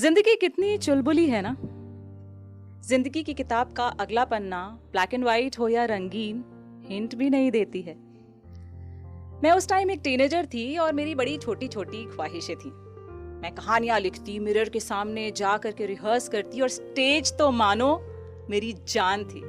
जिंदगी कितनी चुलबुली है ना। जिंदगी की किताब का अगला पन्ना ब्लैक एंड व्हाइट हो या रंगीन हिंट भी नहीं देती है। मैं उस टाइम एक टीनेजर थी और मेरी बड़ी छोटी छोटी ख्वाहिशें थी। मैं कहानियां लिखती, मिरर के सामने जा करके रिहर्स करती और स्टेज तो मानो मेरी जान थी।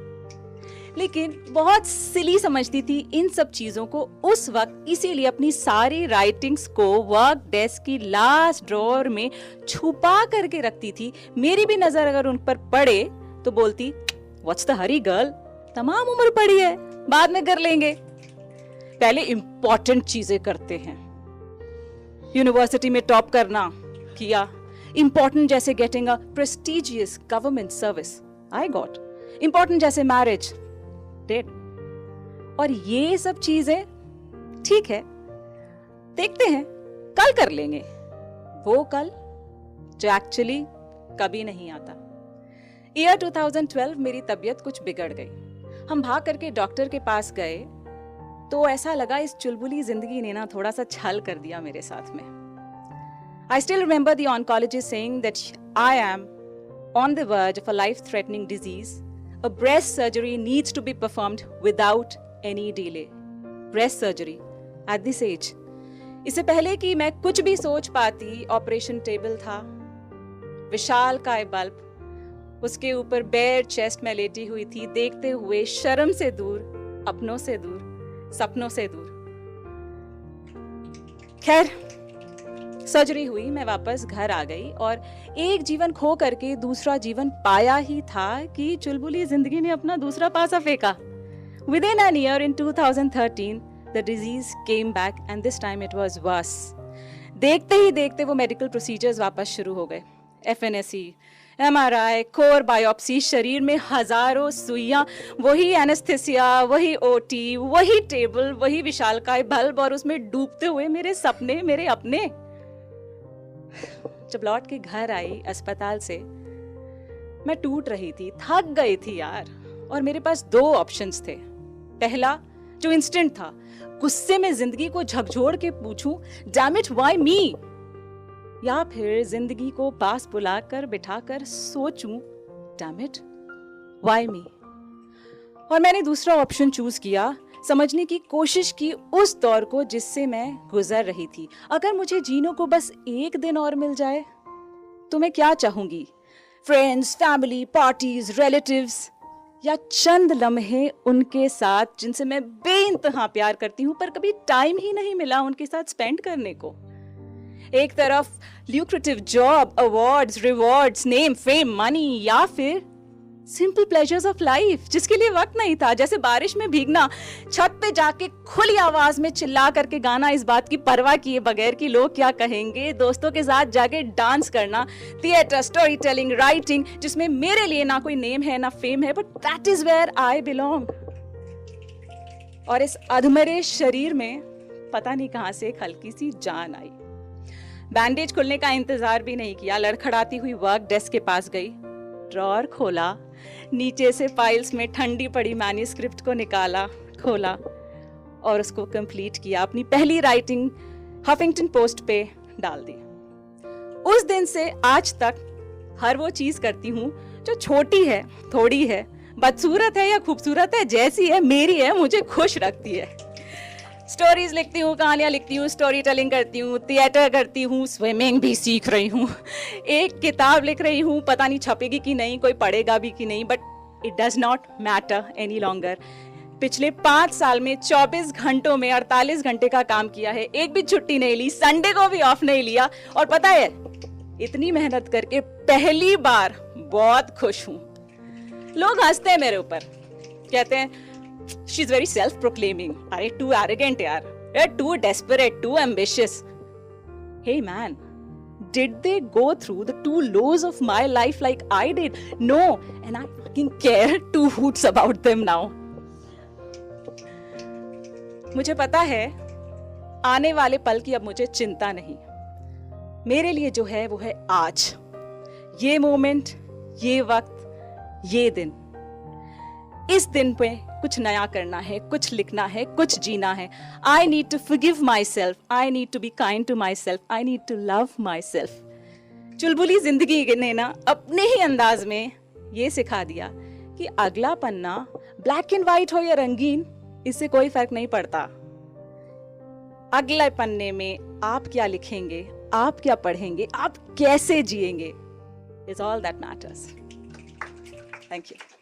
लेकिन बहुत सिली समझती थी इन सब चीजों को उस वक्त, इसीलिए अपनी सारी राइटिंग्स को वर्क डेस्क की लास्ट ड्रॉअर में छुपा करके रखती थी। मेरी भी नजर अगर उन पर पड़े तो बोलती, व्हाट्स द हरी गर्ल, तमाम उम्र पड़ी है, बाद में कर लेंगे, पहले इंपॉर्टेंट चीजें करते हैं। यूनिवर्सिटी में टॉप करना किया, इंपॉर्टेंट जैसे getting a prestigious government service I got, important जैसे मैरिज डेड। और ये सब चीजें ठीक है, देखते हैं, कल कर लेंगे। वो कल जो एक्चुअली कभी नहीं आता। ईयर 2012 मेरी तबीयत कुछ बिगड़ गई। हम भाग करके डॉक्टर के पास गए तो ऐसा लगा इस चुलबुली जिंदगी ने ना थोड़ा सा छल कर दिया मेरे साथ में। I still remember the oncologist saying that I am on the verge of a life-threatening disease. A breast surgery needs to be performed without any delay. Breast surgery at this age. इससे पहले कि मैं कुछ भी सोच पाती, operation table था, विशाल काय बल्ब, उसके ऊपर बेयर चेस्ट में लेटी हुई थी, देखते हुए शर्म से दूर, अपनों से दूर, सपनों से दूर। खैर, सर्जरी हुई, मैं वापस घर आ गई और एक जीवन खो करके दूसरा जीवन पाया ही था कि चुलबुली जिंदगी ने अपना दूसरा पासा फेंका। Within an year in 2013, the disease came back and this time it was worse. देखते ही देखते वो मेडिकल प्रोसीजर्स वापस शुरू हो गए। FNAC, MRI, कोर बायोप्सी, शरीर में हजारों सुइयां, वही एनेस्थेसिया, वही OT, वही टेबल, वही विशालकाय बल्ब और उसमें डूबते हुए मेरे सपने, मेरे अपने। जब लौट के घर आई अस्पताल से, मैं टूट रही थी, थक गई थी यार। और मेरे पास दो ऑप्शंस थे। पहला जो इंस्टेंट था, गुस्से में जिंदगी को झकझोर के पूछूं, डैम इट व्हाई मी, या फिर जिंदगी को पास बुलाकर बिठाकर सोचूं, डैम इट व्हाई मी। और मैंने दूसरा ऑप्शन चूज किया, समझने की कोशिश की उस दौर को जिससे मैं गुजर रही थी। अगर मुझे जीने को बस एक दिन और मिल जाए तो मैं क्या चाहूंगी? फ्रेंड्स, फैमिली, पार्टीज, रिलेटिव्स, या चंद लम्हे उनके साथ जिनसे मैं बेइंतहा प्यार करती हूं पर कभी टाइम ही नहीं मिला उनके साथ स्पेंड करने को। एक तरफ lucrative job, awards, rewards, name, fame, money, या फिर सिंपल प्लेजर्स ऑफ लाइफ जिसके लिए वक्त नहीं था, जैसे बारिश में भीगना, छत पे जाके खुली आवाज में चिल्ला करके गाना इस बात की परवाह किए बगैर कि लोग क्या कहेंगे, दोस्तों के साथ जाके डांस करना, थिएटर, स्टोरी टेलिंग, राइटिंग, जिसमें मेरे लिए ना कोई नेम है ना फेम है, but that is where I belong. और इस अधमरे शरीर में पता नहीं कहां से एक हल्की सी जान आई। बैंडेज खुलने का इंतजार भी नहीं किया, लड़खड़ाती हुई वर्क डेस्क के पास गई, ड्रॉअर खोला, नीचे से फाइल्स में ठंडी पड़ी मैन्युस्क्रिप्ट को निकाला, खोला और उसको कंप्लीट किया। अपनी पहली राइटिंग हफिंगटन पोस्ट पे डाल दी। उस दिन से आज तक हर वो चीज करती हूँ जो छोटी है, थोड़ी है, बदसूरत है या खूबसूरत है, जैसी है मेरी है, मुझे खुश रखती है। स्टोरीज लिखती हूँ, कहानियां लिखती हूँ, स्टोरी टेलिंग करती हूँ, थिएटर करती हूँ, स्विमिंग भी सीख रही हूँ, एक किताब लिख रही हूँ, पता नहीं छपेगी कि नहीं, कोई पढ़ेगा भी कि नहीं, but it does not matter any longer. पिछले 5 साल में 24 घंटों में 48 घंटे का काम किया है, एक भी छुट्टी नहीं ली, संडे को भी ऑफ नहीं लिया। और पता है, इतनी मेहनत करके पहली बार बहुत खुश हूँ। लोग हंसते हैं मेरे ऊपर, कहते हैं she is very self proclaiming, अरे too arrogant यार, too desperate, too ambitious. Hey man, did they go through the 2 lows of my life like I did? No, and I fucking care 2 hoots about them now. मुझे पता है आने वाले पल की अब मुझे चिंता नहीं। मेरे लिए जो है वो है आज, ये मोमेंट, ये वक्त, ये दिन। इस दिन पे कुछ नया करना है, कुछ लिखना है, कुछ जीना है। I need to forgive myself, I need to be kind to myself, I need to love myself. चुलबुली जिंदगी ने ना अपने ही अंदाज में ये सिखा दिया कि अगला पन्ना ब्लैक एंड व्हाइट हो या रंगीन, इससे कोई फर्क नहीं पड़ता। अगले पन्ने में आप क्या लिखेंगे, आप क्या पढ़ेंगे, आप कैसे जिएंगे, is all that matters. Thank you.